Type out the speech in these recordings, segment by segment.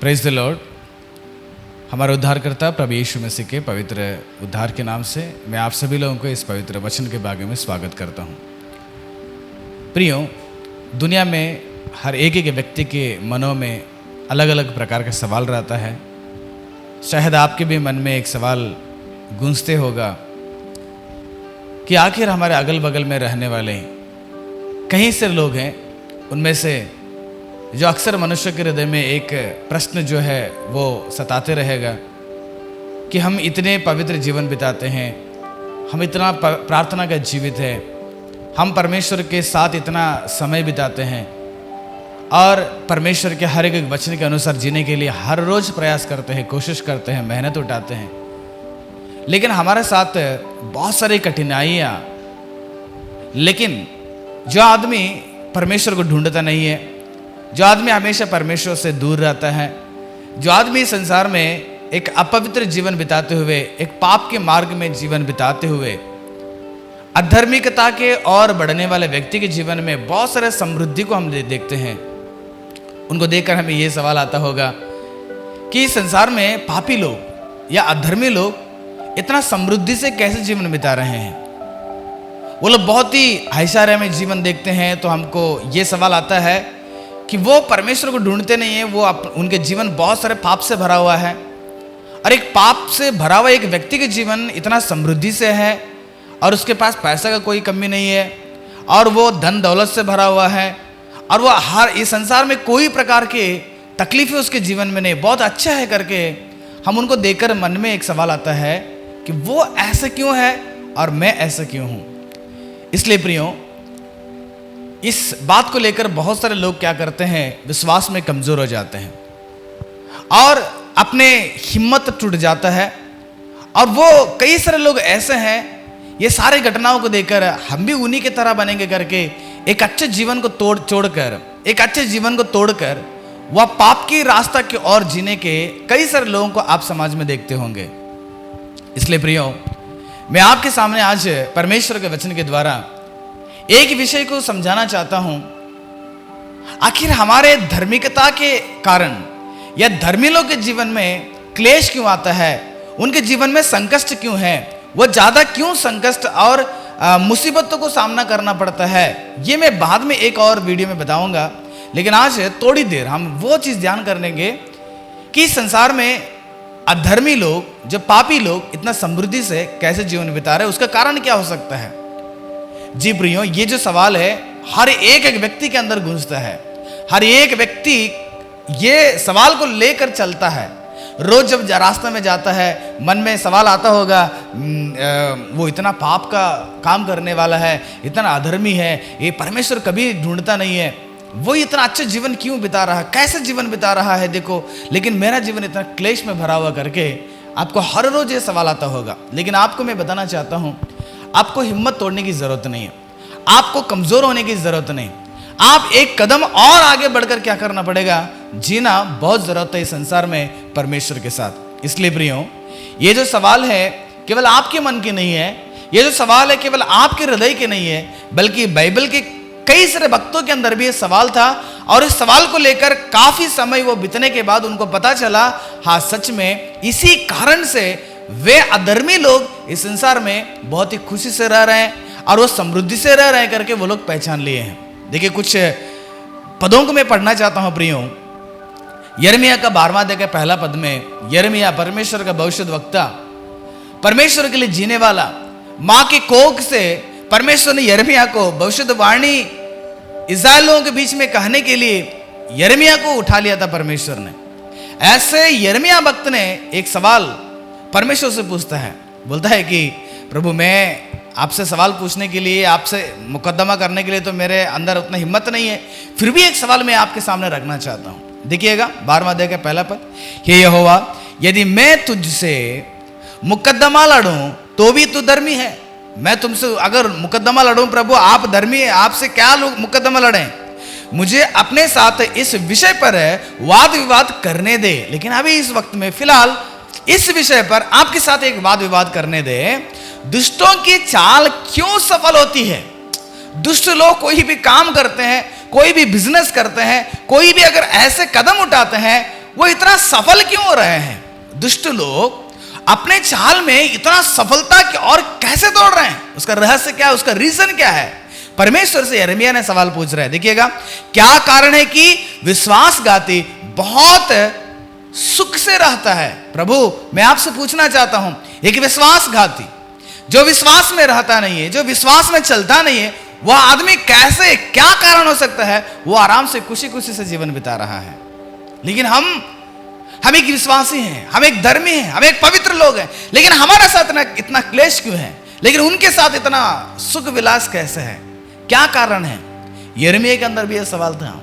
Praise the Lord. हमारे उद्धारकर्ता प्रभु यीशु मसीह के पवित्र उद्धार के नाम से मैं आप सभी लोगों को इस पवित्र वचन के बारे में स्वागत करता हूँ। प्रियो, दुनिया में हर एक व्यक्ति के मनों में अलग अलग प्रकार का सवाल रहता है। शायद आपके भी मन में एक सवाल गूंजते होगा कि आखिर हमारे अगल बगल में रहने वाले कहीं से लोग हैं, उनमें से जो अक्सर मनुष्य के हृदय में एक प्रश्न जो है वो सताते रहेगा कि हम इतने पवित्र जीवन बिताते हैं, हम इतना प्रार्थना का जीवित है, हम परमेश्वर के साथ इतना समय बिताते हैं और परमेश्वर के हर एक वचन के अनुसार जीने के लिए हर रोज़ प्रयास करते हैं, कोशिश करते हैं, मेहनत उठाते हैं, लेकिन हमारे साथ बहुत सारी कठिनाइयाँ। लेकिन जो आदमी परमेश्वर को ढूंढता नहीं है, जो आदमी हमेशा परमेश्वर से दूर रहता है, जो आदमी संसार में एक अपवित्र जीवन बिताते हुए, एक पाप के मार्ग में जीवन बिताते हुए, अधार्मिकता के और बढ़ने वाले व्यक्ति के जीवन में बहुत सारे समृद्धि को हम देखते हैं, उनको देखकर हमें ये सवाल आता होगा कि संसार में पापी लोग या अधर्मी लोग इतना समृद्धि से कैसे जीवन बिता रहे हैं। वो लोग बहुत ही ऐश्वर्य में जीवन देखते हैं, तो हमको ये सवाल आता है कि वो परमेश्वर को ढूंढते नहीं है। वो उनके जीवन बहुत सारे पाप से भरा हुआ है, और एक पाप से भरा हुआ एक व्यक्ति के जीवन इतना समृद्धि से है और उसके पास पैसा का कोई कमी नहीं है, और वो धन दौलत से भरा हुआ है, और वो हर इस संसार में कोई प्रकार के तकलीफें उसके जीवन में नहीं, बहुत अच्छा है करके हम उनको देखकर मन में एक सवाल आता है कि वो ऐसा क्यों है और मैं ऐसा क्यों हूँ। इसलिए प्रियो, इस बात को लेकर बहुत सारे लोग क्या करते हैं, विश्वास में कमज़ोर हो जाते हैं और अपने हिम्मत टूट जाता है। और वो कई सारे लोग ऐसे हैं, ये सारे घटनाओं को देखकर हम भी उन्हीं की तरह बनेंगे करके एक अच्छे जीवन को तोड़कर वह पाप की रास्ता की ओर जीने के कई सारे लोगों को आप समाज में देखते होंगे। इसलिए प्रियो, मैं आपके सामने आज परमेश्वर के वचन के द्वारा एक विषय को समझाना चाहता हूं। आखिर हमारे धार्मिकता के कारण या धर्मी लोग के जीवन में क्लेश क्यों आता है, उनके जीवन में संकष्ट क्यों है, वो ज्यादा क्यों संकष्ट और मुसीबतों को सामना करना पड़ता है, ये मैं बाद में एक और वीडियो में बताऊंगा। लेकिन आज थोड़ी देर हम वो चीज ध्यान करेंगे कि संसार में अधर्मी लोग, जो पापी लोग इतना समृद्धि से कैसे जीवन बिता रहे, उसका कारण क्या हो सकता है। जी प्रियो, ये जो सवाल है हर एक व्यक्ति के अंदर गूंजता है। हर एक व्यक्ति ये सवाल को लेकर चलता है। रोज जब रास्ते में जाता है, मन में सवाल आता होगा, वो इतना पाप का काम करने वाला है, इतना अधर्मी है, ये परमेश्वर कभी ढूंढता नहीं है, वो इतना अच्छा जीवन क्यों बिता रहा है, कैसे जीवन बिता रहा है देखो, लेकिन मेरा जीवन इतना क्लेश में भरा हुआ करके आपको हर रोज ये सवाल आता होगा। लेकिन आपको मैं बताना चाहता हूँ, आपको हिम्मत तोड़ने की जरूरत नहीं है, आपको कमजोर होने की जरूरत नहीं। आप एक कदम और आगे बढ़कर क्या करना पड़ेगा, जीना बहुत जरूरत है इस संसार में परमेश्वर के साथ। इसलिए प्रियो, ये जो सवाल है केवल आपके मन के नहीं है, ये जो सवाल है केवल आपके हृदय के नहीं है, बल्कि बाइबल के कई सारे भक्तों के अंदर भी ये सवाल था। और इस सवाल को लेकर काफी समय वो बीतने के बाद उनको पता चला, हाँ सच में इसी कारण से वे अधर्मी लोग इस संसार में बहुत ही खुशी से रह रहे हैं और वो समृद्धि से रह रहे हैं करके वो लोग पहचान लिए हैं। देखिए, कुछ पदों को मैं पढ़ना चाहता हूं प्रियो। यिर्मयाह का 12वां अध्याय के पहला पद में यिर्मयाह परमेश्वर का भविष्यद्वक्ता, परमेश्वर के लिए जीने वाला, मां की कोख से परमेश्वर ने यिर्मयाह को भविष्यवाणी इस्राएल लोगों के बीच में कहने के लिए यिर्मयाह को उठा लिया था परमेश्वर ने। ऐसे यिर्मयाह भक्त ने एक सवाल परमेश्वर से पूछता है, बोलता है कि प्रभु, मैं आपसे सवाल पूछने के लिए, आपसे मुकदमा करने के लिए तो मेरे अंदर उतना हिम्मत नहीं है, फिर भी एक सवाल मैं आपके सामने रखना चाहता हूं। देखिएगा 12वां अध्याय का पहला पद, हे यहोवा, यदि मैं तुझसे मुकदमा लड़ूं तो भी तू धर्मी है। मैं तुमसे अगर मुकदमा लड़ूं प्रभु, आप धर्मी है, आपसे क्या लोग मुकदमा लड़ें, मुझे अपने साथ इस विषय पर वाद विवाद करने दे। लेकिन अभी इस वक्त में फिलहाल इस विषय पर आपके साथ एक वाद विवाद करने दे, दुष्टों की चाल क्यों सफल होती है। दुष्ट लोग कोई भी काम करते हैं, कोई भी बिजनेस करते हैं, कोई भी अगर ऐसे कदम उठाते हैं, वो इतना सफल क्यों हो रहे हैं? दुष्ट लोग अपने चाल में इतना सफलता की और कैसे दौड़ रहे हैं? उसका रहस्य क्या है? उसका रीजन क्या है? परमेश्वर से यिर्मयाह ने सवाल पूछ रहा है। देखिएगा, क्या कारण है कि विश्वासघाती बहुत सुख से रहता है? प्रभु, मैं आपसे पूछना चाहता हूं, एक विश्वासघाती जो विश्वास में रहता नहीं है, जो विश्वास में चलता नहीं है, वह आदमी कैसे, क्या कारण हो सकता है वो आराम से खुशी खुशी से जीवन बिता रहा है? लेकिन हम एक विश्वासी हैं, हम एक धर्मी हैं, हम एक पवित्र लोग हैं, लेकिन हमारे साथ इतना क्लेश क्यों है? लेकिन उनके साथ इतना सुख विलास कैसे है? क्या कारण है? यिर्मयाह के अंदर भी यह सवाल था।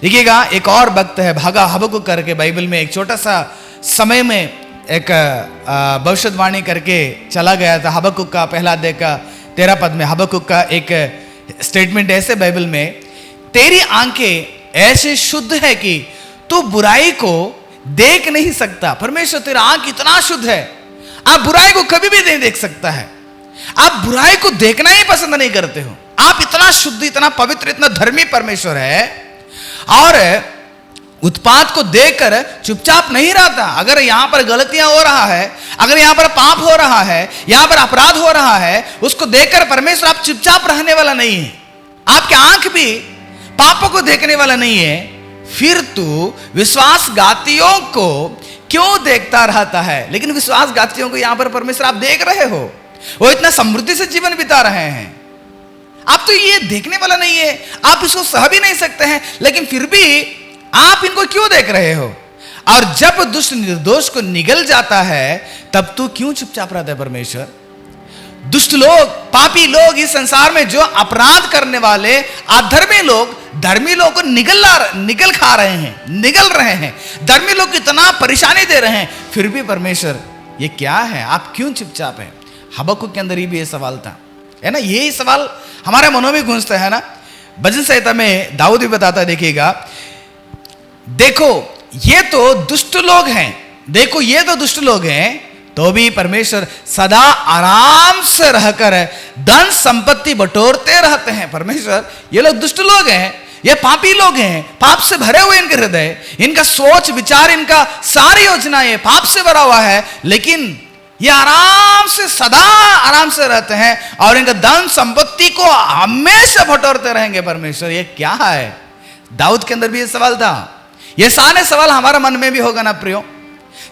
देखिएगा, एक और वक्त है भागा हबक्कुक करके, बाइबल में एक छोटा सा समय में एक भविष्यवाणी करके चला गया था। हबक्कुक का पहला अध्याय का 13 पद में हबक्कुक का एक स्टेटमेंट ऐसे बाइबल में, तेरी आंखें ऐसे शुद्ध है कि तू बुराई को देख नहीं सकता। परमेश्वर, तेरा आंख इतना शुद्ध है, आप बुराई को कभी भी नहीं देख सकता है। आप बुराई को देखना ही पसंद नहीं करते हो। आप इतना शुद्ध, इतना पवित्र, इतना धर्मी परमेश्वर है, और उत्पात को देखकर चुपचाप नहीं रहता। अगर यहां पर गलतियां हो रहा है, अगर यहां पर पाप हो रहा है, यहां पर अपराध हो रहा है, उसको देखकर परमेश्वर आप चुपचाप रहने वाला नहीं है। आपकी आंख भी पापों को देखने वाला नहीं है। फिर तू विश्वासघातियों को क्यों देखता रहता है? लेकिन विश्वासघातियों को यहां पर परमेश्वर आप देख रहे हो, वो इतना समृद्धि से जीवन बिता रहे हैं। आप तो ये देखने वाला नहीं है, आप इसको सह भी नहीं सकते हैं, लेकिन फिर भी आप इनको क्यों देख रहे हो? और जब दुष्ट निर्दोष को निगल जाता है, तब तू क्यों चुपचाप रहता है? परमेश्वर, दुष्ट लोग, पापी लोग, इस संसार में जो अपराध करने वाले अधर्मी लोग धर्मी लोग को निगल खा रहे हैं, निगल रहे हैं, धर्मी लोग इतना परेशानी दे रहे हैं, फिर भी परमेश्वर ये क्या है? आप क्यों चुपचाप हैं? हबक्कुक के अंदर ही भी ये सवाल था, है ना? यही सवाल हमारे मनों में गूंजता है ना। भजन संहिता में दाऊद भी बताता है, देखिएगा, देखो ये तो दुष्ट लोग हैं, देखो ये तो दुष्ट लोग हैं, तो भी परमेश्वर सदा आराम से रहकर धन संपत्ति बटोरते रहते हैं। परमेश्वर, ये लोग दुष्ट लोग हैं, ये पापी लोग हैं, पाप से भरे हुए इनके हृदय, इनका सोच विचार, इनका सारी योजना ये पाप से भरा हुआ है, लेकिन ये आराम से, सदा आराम से रहते हैं, और इनका धन संपत्ति को हमेशा बटोरते रहेंगे। परमेश्वर, ये क्या है? दाऊद के अंदर भी ये सवाल था। ये सारे सवाल हमारे मन में भी होगा ना प्रियो?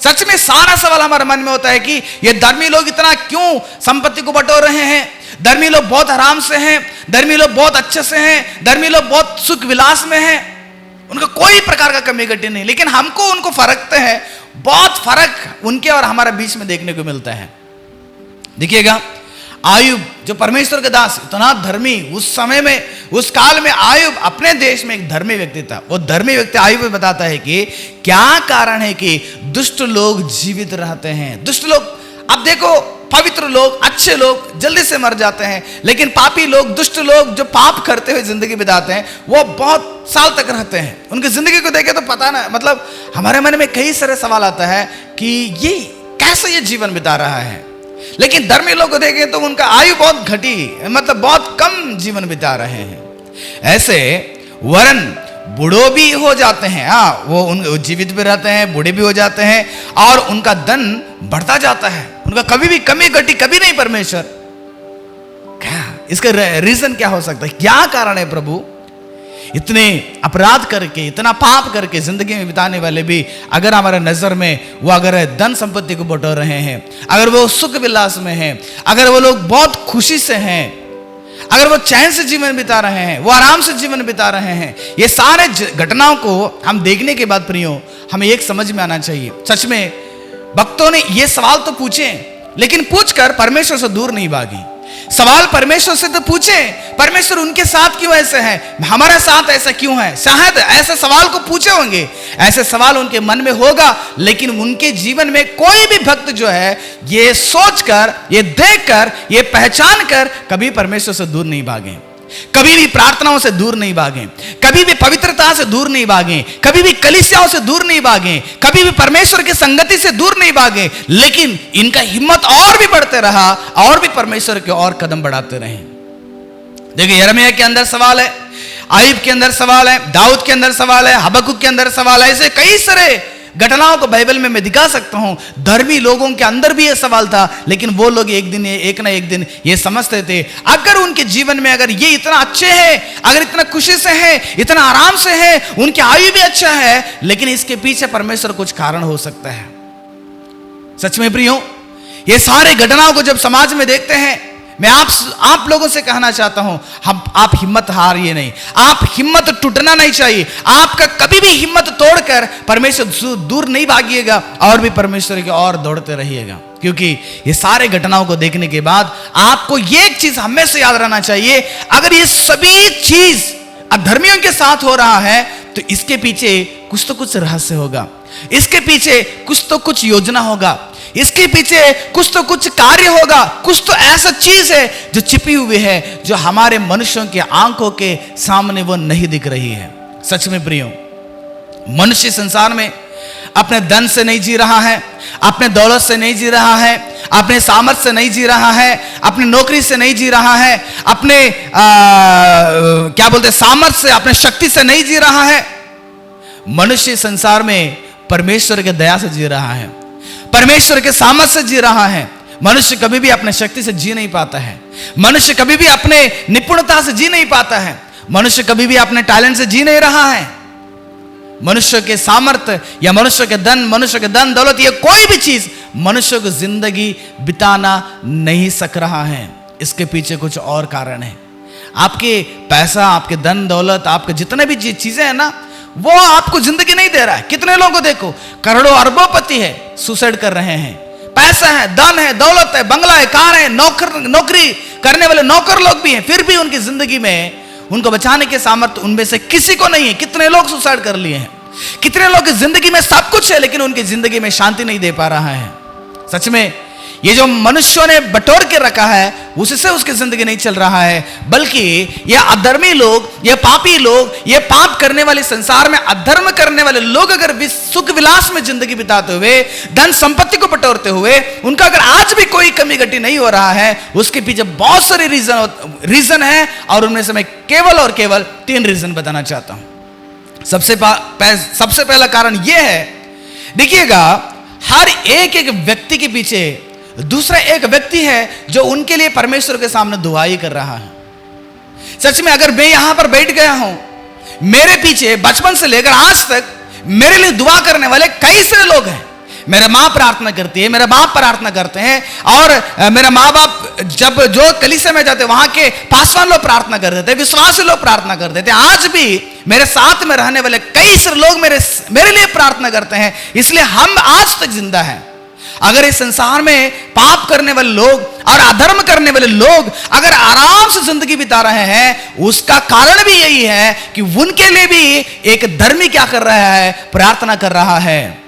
सच में सारा सवाल हमारे मन में होता है कि ये धर्मी लोग इतना क्यों संपत्ति को बटोर रहे हैं? धर्मी लोग बहुत आराम से हैं, धर्मी लोग बहुत अच्छे से हैं, धर्मी लोग बहुत सुख विलास में हैं, उनका कोई प्रकार का कमी घटी नहीं, लेकिन हमको उनको फरकते हैं, बहुत फर्क उनके और हमारे बीच में देखने को मिलता है। देखिएगा, आयुब जो परमेश्वर के दास, इतना धर्मी, उस समय में, उस काल में आयुब अपने देश में एक धर्मी व्यक्ति था। वो धर्मी व्यक्ति आयुब में बताता है कि क्या कारण है कि दुष्ट लोग जीवित रहते हैं। दुष्ट लोग, अब देखो, पवित्र लोग, अच्छे लोग जल्दी से मर जाते हैं, लेकिन पापी लोग, दुष्ट लोग जो पाप करते हुए जिंदगी बिताते हैं, वो बहुत साल तक रहते हैं। उनकी जिंदगी को देखे तो पता ना, मतलब हमारे मन में कई सारे सवाल आता है कि ये कैसे ये जीवन बिता रहा है। लेकिन धर्मी लोग को देखें तो उनका आयु बहुत घटी, मतलब बहुत कम जीवन बिता रहे हैं। ऐसे वरन बूढ़ो भी हो जाते हैं, हाँ, वो जीवित भी रहते हैं, बूढ़े भी हो जाते हैं, और उनका धन बढ़ता जाता है, उनका कभी भी कमी घटी कभी नहीं। परमेश्वर, क्या इसका रीजन क्या हो सकता है? क्या कारण है प्रभु? इतने अपराध करके, इतना पाप करके जिंदगी में बिताने वाले भी अगर हमारे नजर में वो अगर धन संपत्ति को बटोर रहे हैं, अगर वो सुख विलास में हैं, अगर वो लोग बहुत खुशी से हैं, अगर वो चैन से जीवन बिता रहे हैं, वो आराम से जीवन बिता रहे हैं, ये सारे घटनाओं को हम देखने के बाद प्रियो, हमें एक समझ में आना चाहिए। सच में भक्तों ने ये सवाल तो पूछे, लेकिन पूछकर परमेश्वर से दूर नहीं भागी। सवाल परमेश्वर से तो पूछे, परमेश्वर उनके साथ क्यों ऐसे है, हमारे साथ ऐसा क्यों है? शायद ऐसे सवाल को पूछे होंगे, ऐसे सवाल उनके मन में होगा, लेकिन उनके जीवन में कोई भी भक्त जो है ये सोचकर, ये देखकर, ये पहचान कर कभी परमेश्वर से दूर नहीं भागे, कभी भी प्रार्थनाओं से दूर नहीं भागे, कभी भी पवित्रता से दूर नहीं भागे, कभी भी कलीसियाओं से दूर नहीं भागे, कभी भी परमेश्वर की संगति से दूर नहीं भागे, लेकिन इनका हिम्मत और भी बढ़ते रहा, और भी परमेश्वर के और कदम बढ़ाते रहे। देखिए, यिर्मयाह के अंदर सवाल है, आयुब के अंदर सवाल है, दाऊद के अंदर सवाल है, हबक्कुक के अंदर सवाल है। ऐसे कई सारे घटनाओं को बाइबल में मैं दिखा सकता हूं। धर्मी लोगों के अंदर भी यह सवाल था, लेकिन वो लोग एक ना एक दिन ये समझते थे, अगर उनके जीवन में अगर ये इतना अच्छे हैं, अगर इतना खुशी से है, इतना आराम से है, उनके आयु भी अच्छा है, लेकिन इसके पीछे परमेश्वर कुछ कारण हो सकता है। सच में प्रियो, ये सारे घटनाओं को जब समाज में देखते हैं, मैं आप लोगों से कहना चाहता हूं, आप हिम्मत हारिए नहीं, आप हिम्मत टूटना नहीं चाहिए। आपका कभी भी हिम्मत तोड़कर परमेश्वर दूर नहीं भागिएगा और भी परमेश्वर की ओर दौड़ते रहिएगा, क्योंकि ये सारे घटनाओं को देखने के बाद आपको ये एक चीज हमेशा याद रहना चाहिए, अगर ये सभी चीज अधर्मियों के साथ हो रहा है तो इसके पीछे कुछ तो कुछ रहस्य होगा, इसके पीछे कुछ तो कुछ योजना होगा, इसके पीछे कुछ तो कुछ कार्य होगा, कुछ तो ऐसा चीज है जो छिपी हुई है, जो हमारे मनुष्यों के आंखों के सामने वो नहीं दिख रही है। सच में प्रियो, मनुष्य संसार में अपने धन से नहीं जी रहा है, अपने दौलत से नहीं जी रहा है, अपने सामर्थ्य से नहीं जी रहा है, अपने नौकरी से नहीं जी रहा है, अपने क्या बोलते सामर्थ्य से, अपने शक्ति से नहीं जी रहा है। मनुष्य संसार में परमेश्वर के दया से जी रहा है, परमेश्वर के सामर्थ्य से जी रहा है। मनुष्य कभी भी अपने शक्ति से जी नहीं पाता है, मनुष्य कभी भी अपने निपुणता से जी नहीं पाता है, मनुष्य कभी भी अपने टैलेंट से जी नहीं रहा है। मनुष्य के सामर्थ्य या मनुष्य के धन दौलत, ये कोई भी चीज मनुष्य को जिंदगी बिताना नहीं सक रहा है। इसके पीछे कुछ और कारण है। आपके पैसा, आपके धन दौलत, आपके जितने भी चीजें हैं ना, वो आपको जिंदगी नहीं दे रहा है। कितने लोगों को देखो, करोड़ों अरबोपति है, सुसाइड कर रहे हैं। पैसा है, धन है, दौलत है, बंगला है, कार है, नौकरी करने वाले नौकर लोग भी हैं, फिर भी उनकी जिंदगी में उनको बचाने के सामर्थ्य उनमें से किसी को नहीं है। कितने लोग सुसाइड कर लिए हैं, कितने लोग की जिंदगी में सब कुछ है, लेकिन उनकी जिंदगी में शांति नहीं दे पा रहा है। सच में ये जो मनुष्यों ने बटोर के रखा है, उससे उसकी जिंदगी नहीं चल रहा है, बल्कि ये अधर्मी लोग, ये पापी लोग, ये पाप करने वाले संसार में अधर्म करने वाले लोग अगर सुख विलास में जिंदगी बिताते हुए, धन संपत्ति को बटोरते हुए, उनका अगर आज भी कोई कमी घटी नहीं हो रहा है, उसके पीछे बहुत सारे रीजन है, और उनमें से मैं केवल और केवल 3 रीजन बताना चाहता हूं। सबसे पहला कारण यह है, देखिएगा, हर एक व्यक्ति के पीछे दूसरा एक व्यक्ति है जो उनके लिए परमेश्वर के सामने दुआई कर रहा है। सच में अगर मैं यहां पर बैठ गया हूं, मेरे पीछे बचपन से लेकर आज तक मेरे लिए दुआ करने वाले कई सारे लोग हैं। मेरे माँ प्रार्थना करती है, मेरे बाप प्रार्थना करते हैं, और मेरे माँ बाप जब जो कलीसिया में जाते वहां के पासवान लोग प्रार्थना करते थे, विश्वासी लोग प्रार्थना करते थे। आज भी मेरे साथ में रहने वाले कई सारे लोग मेरे लिए प्रार्थना करते हैं, इसलिए हम आज तक जिंदा हैं। अगर इस संसार में पाप करने वाले लोग और अधर्म करने वाले लोग अगर आराम से जिंदगी बिता रहे हैं, उसका कारण भी यही है कि उनके लिए भी एक धर्मी क्या कर रहा है, प्रार्थना कर रहा है।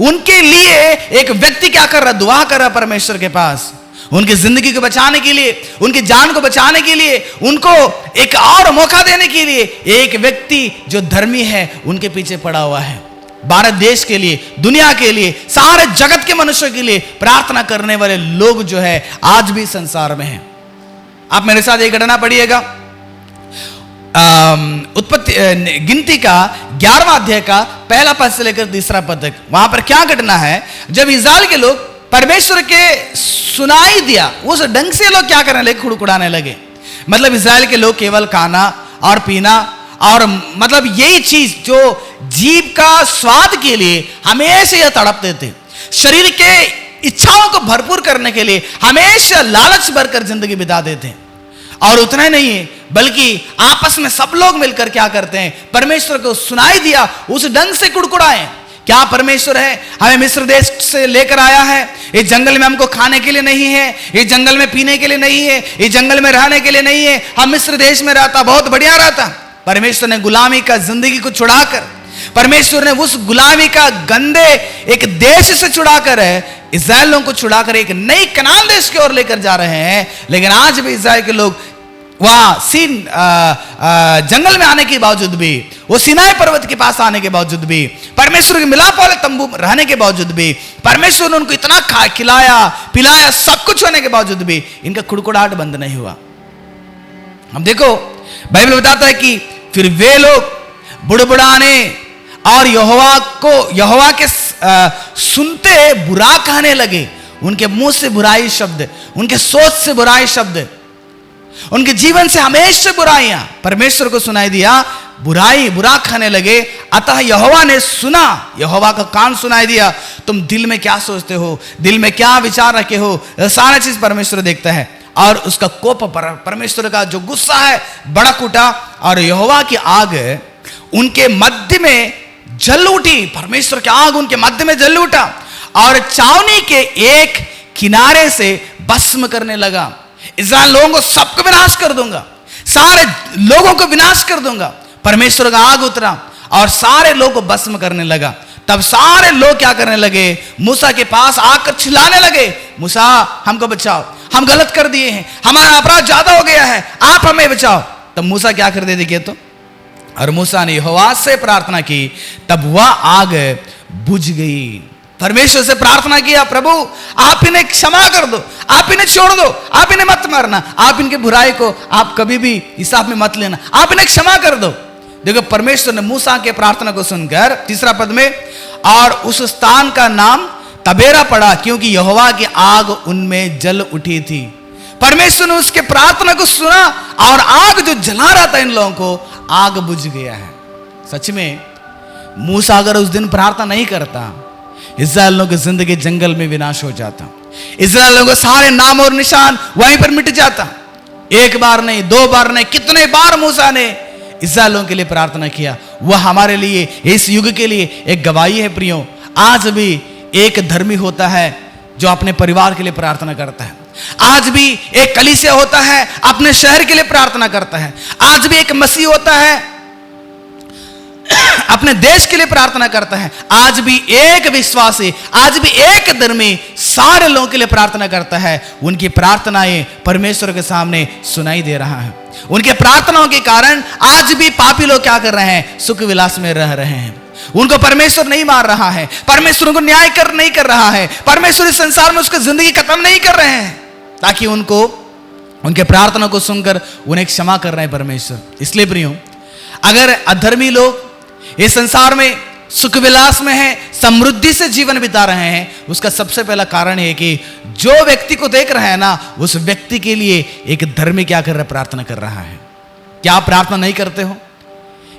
उनके लिए एक व्यक्ति क्या कर रहा है, दुआ कर रहा है परमेश्वर के पास, उनकी जिंदगी को बचाने के लिए, उनकी जान को बचाने के लिए, उनको एक और मौका देने के लिए एक व्यक्ति जो धर्मी है उनके पीछे पड़ा हुआ है। भारत देश के लिए, दुनिया के लिए, सारे जगत के मनुष्यों के लिए प्रार्थना करने वाले लोग जो है आज भी संसार में हैं। आप मेरे साथ एक घटना पढ़िएगा, उत्पत्ति गिनती का 11वां अध्याय का पहला पद से लेकर 3रा पद तक। वहां पर क्या घटना है, जब इस्राएल के लोग परमेश्वर के सुनाई दिया, उस ढंग से लोग क्या करने लगे, खुड़खुड़ाने लगे। मतलब इस्राएल के लोग केवल खाना और पीना और मतलब यही चीज जो जीव का स्वाद के लिए हमेशा यह तड़पते थे, शरीर के इच्छाओं को भरपूर करने के लिए हमेशा लालच भरकर जिंदगी बिताते थे। और उतना ही नहीं है, बल्कि आपस में सब लोग मिलकर क्या करते हैं, परमेश्वर को सुनाई दिया, उस ढंग से कुड़कुड़ाए। क्या परमेश्वर है, हमें मिस्र देश से लेकर आया है, ये जंगल में हमको खाने के लिए नहीं है, ये जंगल में पीने के लिए नहीं है, ये जंगल में रहने के लिए नहीं है, हम मिस्र देश में रहता बहुत बढ़िया रहता। परमेश्वर ने गुलामी का जिंदगी को छुड़ाकर, परमेश्वर ने उस गुलामी का गंदे एक देश से छुड़ाकर इस्राएल लोगों को छुड़ाकर एक नई कनान देश की ओर लेकर जा रहे हैं। लेकिन आज भी इस्राएल के लोग वहां जंगल में आने के बावजूद भी, वो सिनाई पर्वत के पास आने के बावजूद भी, परमेश्वर के मिलाप वाले तंबू रहने के बावजूद भी, परमेश्वर ने उनको इतना खिलाया पिलाया, सब कुछ होने के बावजूद भी इनका खुड़खुड़ाहट बंद नहीं हुआ। हम देखो बाइबल बताता है कि फिर वे लोग बुड़बुड़ाने और यहोवा के सुनते बुरा कहने लगे। उनके मुंह से बुराई शब्द, उनके सोच से बुराई शब्द, उनके जीवन से हमेशा बुराइयां परमेश्वर को सुनाई दिया, बुरा खाने लगे। अतः यहोवा ने सुना, यहोवा का कान सुनाई दिया, तुम दिल में क्या सोचते हो, दिल में क्या विचार रखे हो, सारा चीज परमेश्वर देखता है। और उसका कोप परमेश्वर का जो गुस्सा है भड़क उठा और यहोवा की आग उनके मध्य में जल उठी। परमेश्वर की आग उनके मध्य में जल उठा और छावनी के एक किनारे से भस्म करने लगा। इस्राएल लोगों को सबको विनाश कर दूंगा, सारे लोगों को विनाश कर दूंगा। परमेश्वर का आग उतरा और सारे लोगों को भस्म करने लगा। तब सारे लोग क्या करने लगे, मूसा के पास आकर चिल्लाने लगे, मूसा हमको बचाओ, हम गलत कर दिए हैं, हमारा अपराध ज्यादा हो गया है, आप हमें बचाओ। तब मूसा क्या कर दे देखिए तो, और मूसा ने यहोवा से प्रार्थना की, तब वह आग बुझ गई। परमेश्वर से प्रार्थना किया, प्रभु आप इन्हें क्षमा कर दो, आप इन्हें छोड़ दो, आप इन्हें मत मारना, आप इनके बुराई को आप कभी भी हिसाब में मत लेना, आप इन्हें क्षमा कर दो। देखो परमेश्वर ने मूसा के प्रार्थना को सुनकर तीसरा पद में, और उस स्थान का नाम तबेरा पड़ा क्योंकि यहोवा की आग उनमें जल उठी थी। परमेश्वर ने उसके प्रार्थना को सुना और आग जो जला रहा था इन लोगों को, आग बुझ गया है। सच में मूसा अगर उस दिन प्रार्थना नहीं करता, इस्राएलियों की जिंदगी जंगल में विनाश हो जाता, इस्राएलियों को सारे नाम और निशान वहीं पर मिट जाता। एक बार नहीं, दो बार नहीं, कितने बार मूसा ने इस्राएलियों के लिए प्रार्थना किया। वह हमारे लिए, इस युग के लिए एक गवाही है प्रियो। आज भी एक धर्मी होता है जो अपने परिवार के लिए प्रार्थना करता है। आज भी एक कलीसिया होता है अपने शहर के लिए प्रार्थना करता है। आज भी एक मसीह होता है अपने देश के लिए प्रार्थना करता है। आज भी एक विश्वासी, आज भी एक धर्मी सारे लोगों के लिए प्रार्थना करता है। उनकी प्रार्थनाएं परमेश्वर के सामने सुनाई दे रहा है। उनके प्रार्थनाओं के कारण आज भी पापी लोग क्या कर रहे हैं, सुख विलास में रह रहे हैं। उनको परमेश्वर नहीं मार रहा है, परमेश्वर उनको न्याय नहीं कर रहा है, परमेश्वर इस संसार में उसकी जिंदगी खत्म नहीं कर रहे हैं, ताकि उनको उनके प्रार्थना को सुनकर उन्हें क्षमा कर रहे हैं परमेश्वर। इसलिए प्रियो, अगर अधर्मी लोग इस संसार में सुख विलास में है, समृद्धि से जीवन बिता रहे हैं, उसका सबसे पहला कारण है कि जो व्यक्ति को देख रहे हैं ना, उस व्यक्ति के लिए एक धर्मी क्या कर रहा है, प्रार्थना कर रहा है। क्या आप प्रार्थना नहीं करते हो?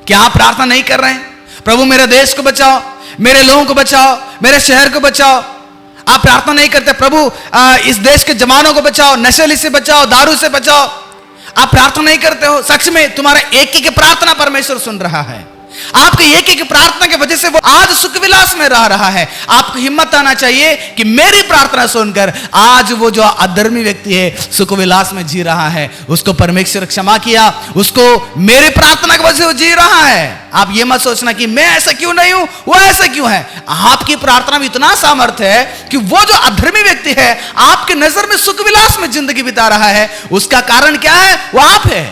क्या आप प्रार्थना नहीं कर रहे हैं, प्रभु मेरे देश को बचाओ, मेरे लोगों को बचाओ, मेरे शहर को बचाओ? आप प्रार्थना नहीं करते, प्रभु इस देश के जवानों को बचाओ, नशेली से बचाओ, दारू से बचाओ? आप प्रार्थना नहीं करते हो? सच में तुम्हारा एक ही प्रार्थना परमेश्वर सुन रहा है। आपकी एक एक प्रार्थना की वजह से वो आज सुख विलास में रह रहा है। आपको हिम्मत आना चाहिए कि मेरी प्रार्थना सुनकर आज वो जो अधर्मी व्यक्ति है सुख विलास में जी रहा है, उसको परमेश्वर क्षमा किया, उसको मेरी प्रार्थना की वजह से वो जी रहा है। आप ये मत सोचना कि मैं ऐसा क्यों नहीं हूं, वो ऐसा क्यों है। आपकी प्रार्थना में इतना सामर्थ्य है कि वो जो अधर्मी व्यक्ति है आपके नजर में सुख विलास में जिंदगी बिता रहा है, उसका कारण क्या है? वो आप है।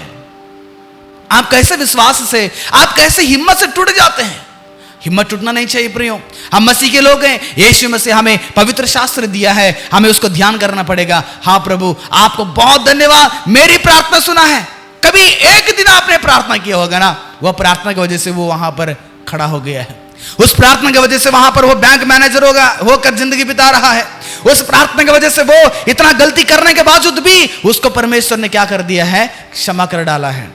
आप कैसे विश्वास से, आप कैसे हिम्मत से टूट जाते हैं? हिम्मत टूटना नहीं चाहिए प्रियो। हम मसीह के लोग हैं, यीशु मसीह हमें पवित्र शास्त्र दिया है, हमें उसको ध्यान करना पड़ेगा। हाँ प्रभु आपको बहुत धन्यवाद, मेरी प्रार्थना सुना है। कभी एक दिन आपने प्रार्थना किया होगा ना, वह प्रार्थना की वजह से वो वहां पर खड़ा हो गया है। उस प्रार्थना की वजह से वहां पर वो बैंक मैनेजर होकर जिंदगी बिता रहा है। उस प्रार्थना की वजह से वो इतना गलती करने के बावजूद भी उसको परमेश्वर ने क्या कर दिया है, क्षमा कर डाला है।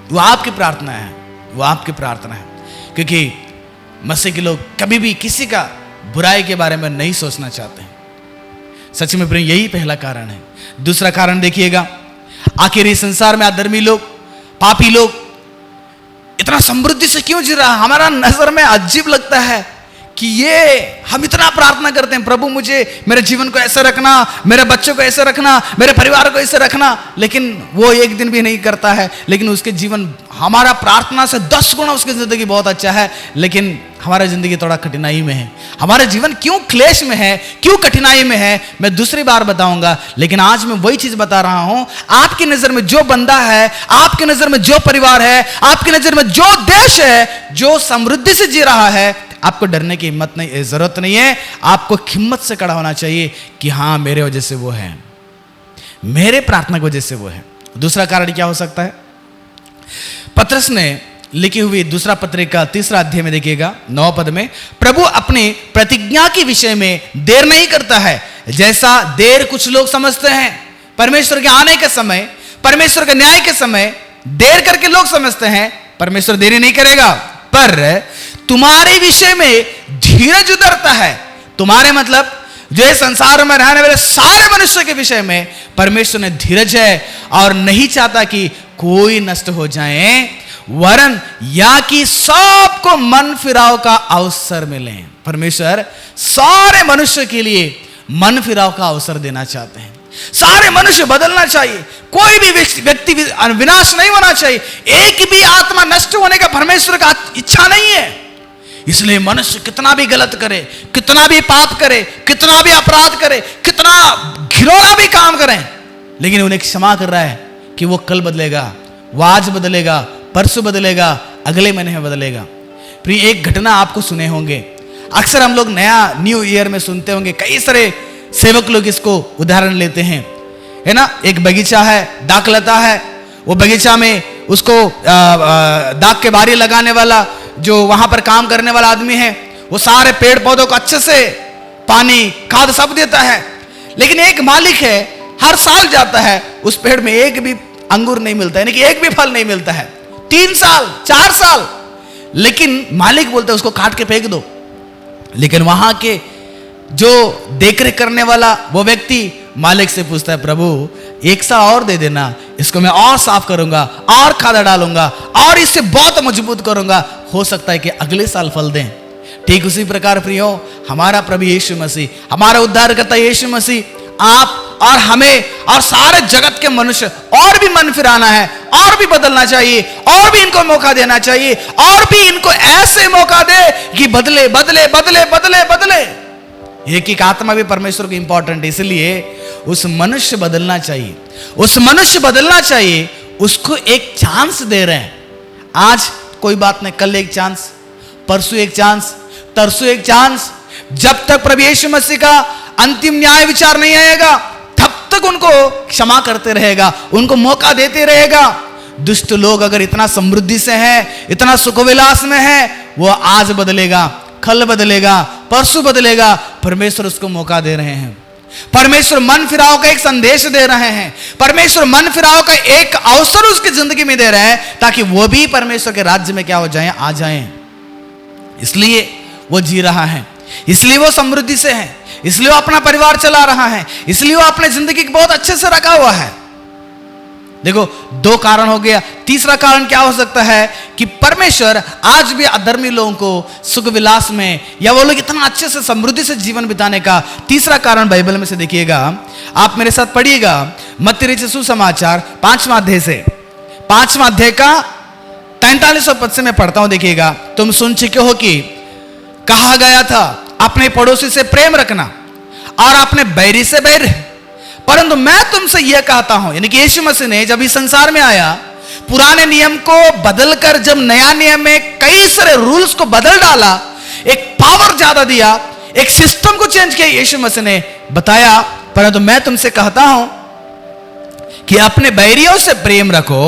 वो आपकी प्रार्थना है, वो आपकी प्रार्थना है। क्योंकि मसीह के लोग कभी भी किसी का बुराई के बारे में नहीं सोचना चाहते हैं। सच में प्रिय, यही पहला कारण है। दूसरा कारण देखिएगा, आखिर इस संसार में अधर्मी लोग, पापी लोग इतना समृद्धि से क्यों जी रहा? हमारा नजर में अजीब लगता है कि ये हम इतना प्रार्थना करते हैं, प्रभु मुझे मेरे जीवन को ऐसे रखना, मेरे बच्चों को ऐसे रखना, मेरे परिवार को ऐसे रखना, लेकिन वो एक दिन भी नहीं करता है। लेकिन उसके जीवन हमारा प्रार्थना से 10 गुना उसकी जिंदगी बहुत अच्छा है, लेकिन हमारा जिंदगी थोड़ा कठिनाई में है। हमारा जीवन क्यों क्लेश में है, क्यों कठिनाई में है, मैं दूसरी बार बताऊंगा। लेकिन आज मैं वही चीज बता रहा हूं, आपकी नजर में जो बंदा है, आपकी नजर में जो परिवार है, आपकी नजर में जो देश है, जो समृद्धि से जी रहा है, आपको डरने की हिम्मत नहीं, जरूरत नहीं है। आपको हिम्मत से खड़ा होना चाहिए कि हाँ मेरे वजह से वो है, मेरे प्रार्थना की वजह से वो है। दूसरा कारण क्या हो सकता है? पतरस ने लिखी हुई दूसरा पत्रिका 3 अध्याय में देखिएगा 9 पद में, प्रभु अपनी प्रतिज्ञा के विषय में देर नहीं करता है, जैसा देर कुछ लोग समझते हैं। परमेश्वर के आने के समय, परमेश्वर के न्याय के समय देर करके लोग समझते हैं, परमेश्वर देरी नहीं करेगा, पर तुम्हारे विषय में धीरज धरता है। तुम्हारे मतलब जो इस संसार में रहने वाले सारे मनुष्य के विषय में परमेश्वर ने धीरज है और नहीं चाहता कि कोई नष्ट हो जाए, वरन या कि सबको मन फिराव का अवसर मिले। परमेश्वर सारे मनुष्य के लिए मन फिराव का अवसर देना चाहते हैं। सारे मनुष्य बदलना चाहिए, कोई भी व्यक्ति विनाश नहीं होना चाहिए, एक भी आत्मा नष्ट होने का परमेश्वर का इच्छा नहीं है। इसलिए मनुष्य कितना भी गलत करे, कितना भी पाप करे, कितना भी अपराध करे, कितना घिनौना भी काम करें, लेकिन उन्हें क्षमा कर रहा है कि वो कल बदलेगा, वो आज बदलेगा, परसों बदलेगा, अगले महीने में बदलेगा। प्रिय, एक घटना आपको सुने होंगे, अक्सर हम लोग न्यू ईयर में सुनते होंगे, कई सारे सेवक लोग इसको उदाहरण लेते हैं, है ना। एक बगीचा है, दाखलता है, वो बगीचा में उसको दाख के बारी लगाने वाला जो वहां पर काम करने वाला आदमी है, वो सारे पेड़ पौधों को अच्छे से पानी खाद सब देता है, लेकिन एक मालिक है, हर साल जाता है, उस पेड़ में एक भी अंगूर नहीं मिलता है, यानी कि एक भी फल नहीं मिलता है, 3 साल 4 साल, लेकिन मालिक बोलता है उसको काट के फेंक दो। लेकिन वहां के जो देखरेख करने वाला वो व्यक्ति मालिक से पूछता है, प्रभु 1 साल और दे देना, इसको मैं और साफ करूंगा, और खाद डालूंगा, और इससे बहुत मजबूत करूंगा, हो सकता है कि अगले साल फल दें। ठीक उसी प्रकार प्रियो, हमारा प्रभु यीशु मसीह, हमारा उद्धारकर्ता यीशु मसीह, आप और हमें और सारे जगत के मनुष्य और भी मन फिराना है, और भी बदलना चाहिए, और भी इनको मौका देना चाहिए, और भी इनको ऐसे मौका दे कि बदले बदले बदले बदले बदले। एक एक आत्मा भी परमेश्वर को इंपॉर्टेंट है, इसलिए उस मनुष्य बदलना चाहिए, उस मनुष्य बदलना चाहिए, उसको एक चांस दे रहे हैं। आज कोई बात नहीं, कल एक चांस, परसों एक चांस, तरसों एक चांस, जब तक प्रभु यीशु मसीह का अंतिम न्याय विचार नहीं आएगा तब तक उनको क्षमा करते रहेगा, उनको मौका देते रहेगा। दुष्ट लोग अगर इतना समृद्धि से हैं, इतना सुखविलास में है, वो आज बदलेगा, कल बदलेगा, परसों बदलेगा, परमेश्वर उसको मौका दे रहे हैं। परमेश्वर मन फिराव का एक संदेश दे रहे हैं, परमेश्वर मन फिराव का एक अवसर उसकी जिंदगी में दे रहे हैं, ताकि वो भी परमेश्वर के राज्य में क्या हो जाएं, आ जाएं। इसलिए वो जी रहा है, इसलिए वो समृद्धि से है, इसलिए वो अपना परिवार चला रहा है, इसलिए वो अपने जिंदगी को बहुत अच्छे से रखा हुआ है। देखो, 2 कारण हो गया। तीसरा कारण क्या हो सकता है कि परमेश्वर आज भी अधर्मी लोगों को सुख विलास में, या वो लोग इतना अच्छे से समृद्धि से जीवन बिताने का तीसरा कारण बाइबल में से देखिएगा, आप मेरे साथ पढ़िएगा मत्ती रचित सुसमाचार 5वां अध्याय से, 5वां अध्याय का 43वां पद से मैं पढ़ता हूं। देखिएगा, तुम सुन चुके हो कि कहा गया था, अपने पड़ोसी से प्रेम रखना और अपने बैरी से बैर, परंतु मैं तुमसे यह कहता हूं, यानी कि यीशु मसीह ने जब इस संसार में आया, पुराने नियम को बदलकर जब नया नियम में कई सारे रूल्स को बदल डाला, एक पावर ज्यादा दिया, एक सिस्टम को चेंज किया, यीशु मसीह ने बताया, परंतु मैं तुमसे कहता हूं कि अपने बैरियों से प्रेम रखो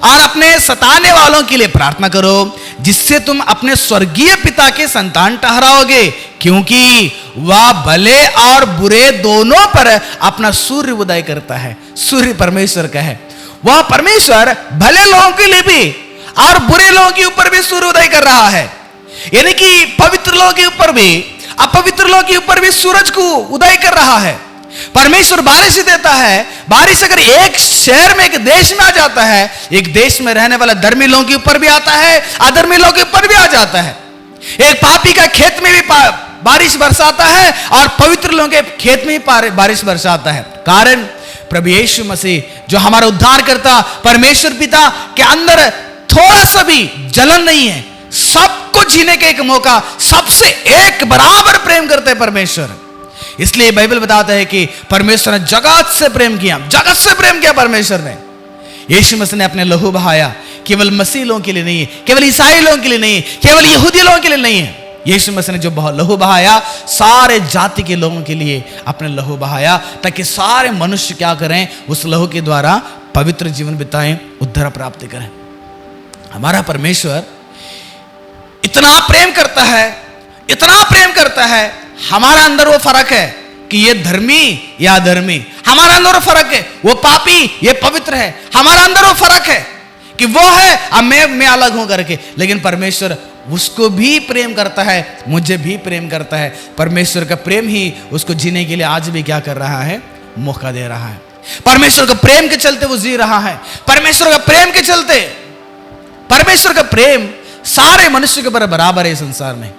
और अपने सताने वालों के लिए प्रार्थना करो, जिससे तुम अपने स्वर्गीय पिता के संतान ठहराओगे, क्योंकि वह भले और बुरे दोनों पर अपना सूर्य उदय करता है। सूर्य परमेश्वर का है, वह परमेश्वर भले लोगों के लिए भी और बुरे लोगों के ऊपर भी सूर्य उदय कर रहा है, यानी कि पवित्र लोगों के ऊपर भी, अपवित्र लोगों के ऊपर भी सूरज को उदय कर रहा है। परमेश्वर बारिश देता है, बारिश अगर एक शहर में, एक देश में आ जाता है, एक देश में रहने वाला धर्मी लोगों के ऊपर भी आता है, अधर्मी लोगों के ऊपर भी आ जाता है। एक पापी का खेत में भी बारिश बरसाता है और पवित्र लोगों के खेत में भी बारिश बरसाता है। कारण प्रभु यीशु मसीह जो हमारा उद्धार करता परमेश्वर पिता के अंदर थोड़ा सा भी जलन नहीं है, सबको जीने का एक मौका, सबसे एक बराबर प्रेम करते हैं परमेश्वर। इसलिए बाइबल बताता है कि परमेश्वर ने जगत से प्रेम किया, जगत से प्रेम किया परमेश्वर ने। यीशु मसीह ने अपने लहू बहाया, केवल मसीह लोगों के लिए नहीं है, केवल ईसाई लोगों के लिए नहीं है, केवल यहूदी लोगों के लिए नहीं है। यीशु मसीह ने जो लहू बहाया, सारे जाति के लोगों के लिए अपने लहू बहाया, ताकि सारे मनुष्य क्या करें, उस लहू के द्वारा पवित्र जीवन बिताएं, उद्धार प्राप्त करें। हमारा परमेश्वर इतना प्रेम करता है, इतना प्रेम करता है। हमारा अंदर वो फर्क है कि ये धर्मी या अधर्मी, हमारा अंदर वो फर्क है, वो पापी ये पवित्र है, हमारा अंदर वो फर्क है कि वो है अब मैं अलग हूं करके। लेकिन परमेश्वर उसको भी प्रेम करता है, मुझे भी प्रेम करता है। परमेश्वर का प्रेम ही उसको जीने के लिए आज भी क्या कर रहा है, मौका दे रहा है। परमेश्वर का प्रेम के चलते वो जी रहा है। परमेश्वर का प्रेम के चलते, परमेश्वर का प्रेम सारे मनुष्य के बराबर है संसार में।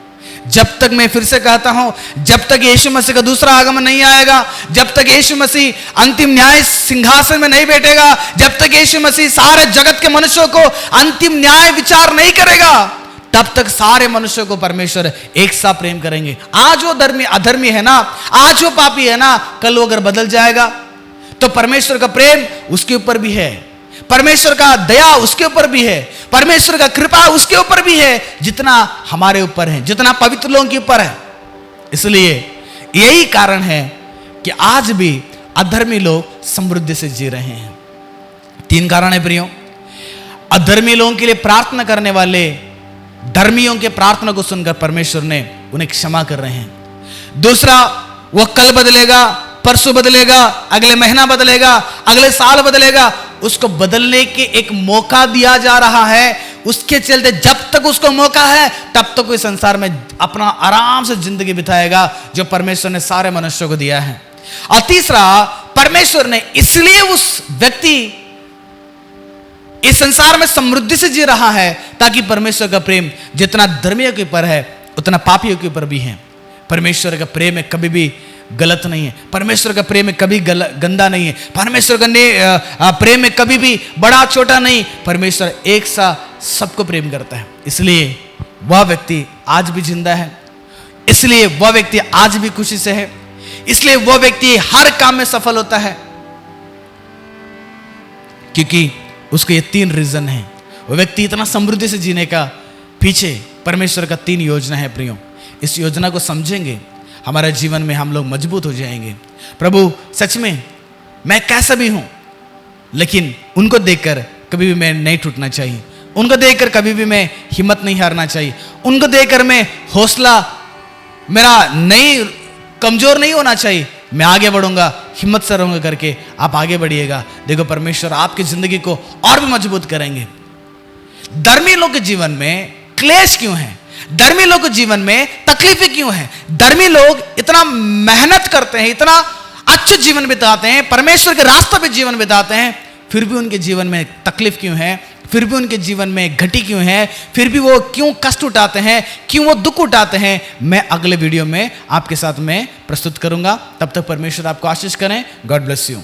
जब तक, मैं फिर से कहता हूं, जब तक यीशु मसीह का दूसरा आगमन नहीं आएगा, जब तक यीशु मसीह अंतिम न्याय सिंहासन में नहीं बैठेगा, जब तक यीशु मसीह सारे जगत के मनुष्यों को अंतिम न्याय विचार नहीं करेगा, तब तक सारे मनुष्यों को परमेश्वर एक साथ प्रेम करेंगे। आज वो धर्मी अधर्मी है ना, आज वो पापी है ना, कल वो अगर बदल जाएगा तो परमेश्वर का प्रेम उसके ऊपर भी है, परमेश्वर का दया उसके ऊपर भी है, परमेश्वर का कृपा उसके ऊपर भी है, जितना हमारे ऊपर है, जितना पवित्र लोगों के ऊपर है। इसलिए यही कारण है कि आज भी अधर्मी लोग समृद्धि से जी रहे हैं। 3 कारण है प्रियो। अधर्मी लोगों के लिए प्रार्थना करने वाले धर्मियों के प्रार्थना को सुनकर परमेश्वर ने उन्हें क्षमा कर रहे हैं। दूसरा, वह कल बदलेगा, परसों बदलेगा, अगले महीना बदलेगा, अगले साल बदलेगा, उसको बदलने के एक मौका दिया जा रहा है। उसके चलते जब तक उसको मौका है तब तक कोई संसार में अपना आराम से जिंदगी बिताएगा, जो परमेश्वर ने सारे मनुष्यों को दिया है। और तीसरा, परमेश्वर ने इसलिए उस व्यक्ति इस संसार में समृद्धि से जी रहा है ताकि परमेश्वर का प्रेम जितना धर्मियों के ऊपर है उतना पापियों के ऊपर भी है। परमेश्वर का प्रेम में कभी भी गलत नहीं है, परमेश्वर का प्रेम में कभी गंदा नहीं है, परमेश्वर का प्रेम में कभी भी बड़ा छोटा नहीं, परमेश्वर एक सा सबको प्रेम करता है। इसलिए वह व्यक्ति आज भी जिंदा है, इसलिए वह व्यक्ति आज भी खुशी से है, इसलिए वह व्यक्ति हर काम में सफल होता है, क्योंकि उसके ये 3 रीजन है। वो व्यक्ति इतना समृद्धि से जीने का पीछे परमेश्वर का 3 योजना है प्रियो। इस योजना को समझेंगे हमारे जीवन में हम लोग मजबूत हो जाएंगे। प्रभु सच में मैं कैसा भी हूं, लेकिन उनको देखकर कभी भी मैं नहीं टूटना चाहिए, उनको देखकर कभी भी मैं हिम्मत नहीं हारना चाहिए, उनको देखकर मैं हौसला मेरा नहीं कमजोर नहीं होना चाहिए, मैं आगे बढ़ूंगा, हिम्मत से रहूंगा करके आप आगे बढ़िएगा। देखो परमेश्वर आपकी जिंदगी को और भी मजबूत करेंगे। धर्मी लोग के जीवन में क्लेश क्यों है, धर्मी लोग के जीवन में तकलीफें क्यों हैं, धर्मी लोग इतना मेहनत करते हैं, इतना अच्छे जीवन बिताते हैं, परमेश्वर के रास्ते पे जीवन बिताते हैं, फिर भी उनके जीवन में तकलीफ क्यों है, फिर भी उनके जीवन में घटी क्यों है, फिर भी वो क्यों कष्ट उठाते हैं, क्यों वो दुख उठाते हैं, मैं अगले वीडियो में आपके साथ में प्रस्तुत करूंगा। तब तक परमेश्वर आपको आशीष करें। God bless you.